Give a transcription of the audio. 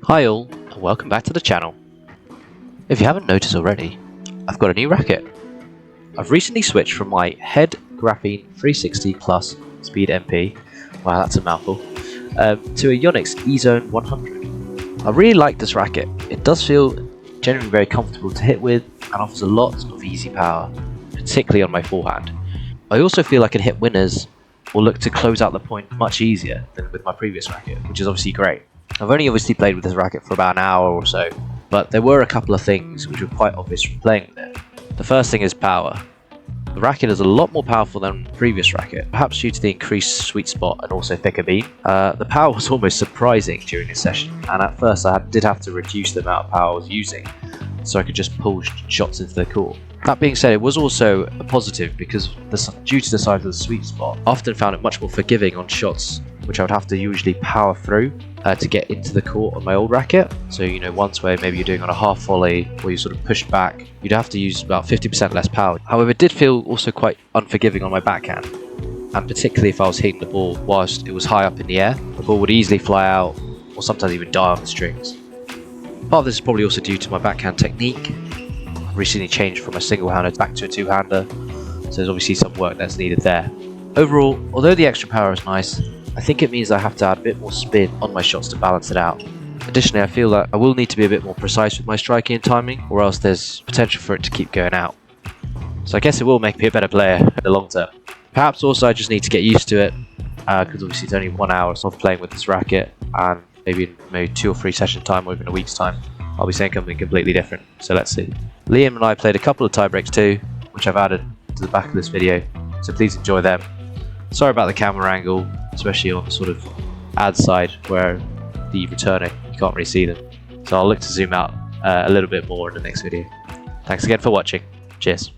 Hi all, and welcome back to the channel. If you haven't noticed already, I've got a new racket. I've recently switched from my Head Graphene 360 Plus Speed MP, wow that's a mouthful, to a Yonex Ezone 100. I really like this racket. It does feel generally very comfortable to hit with and offers a lot of easy power, particularly on my forehand. I also feel I can hit winners or look to close out the point much easier than with my previous racket, which is obviously great. I've only obviously played with this racket for about an hour or so, but there were a couple of things which were quite obvious from playing with it. The first thing is power. The racket is a lot more powerful than the previous racket, perhaps due to the increased sweet spot and also thicker beam. The power was almost surprising during this session, and at first I did have to reduce the amount of power I was using, so I could just pull shots into the court. That being said, it was also a positive because due to the size of the sweet spot, I often found it much more forgiving on shots which I would have to usually power through to get into the court on my old racket. So once where maybe you're doing on a half volley or you sort of push back, you'd have to use about 50% less power. However, it did feel also quite unforgiving on my backhand, and particularly if I was hitting the ball whilst it was high up in the air, the ball would easily fly out or sometimes even die on the strings. Part of this is probably also due to my backhand technique. I've recently changed from a single-hander back to a two-hander, so there's obviously some work that's needed there. Overall, although the extra power is nice, I think it means I have to add a bit more spin on my shots to balance it out. Additionally, I feel that I will need to be a bit more precise with my striking and timing, or else there's potential for it to keep going out. So I guess it will make me a better player in the long term. Perhaps also I just need to get used to it, because obviously it's only 1 hour of playing with this racket, and maybe in 2 or 3 session time or even a week's time, I'll be saying something completely different. So let's see. Liam and I played a couple of tiebreaks too, which I've added to the back of this video, so please enjoy them. Sorry about the camera angle, especially on the sort of ad side where the returner, you can't really see them. So I'll look to zoom out a little bit more in the next video. Thanks again for watching. Cheers.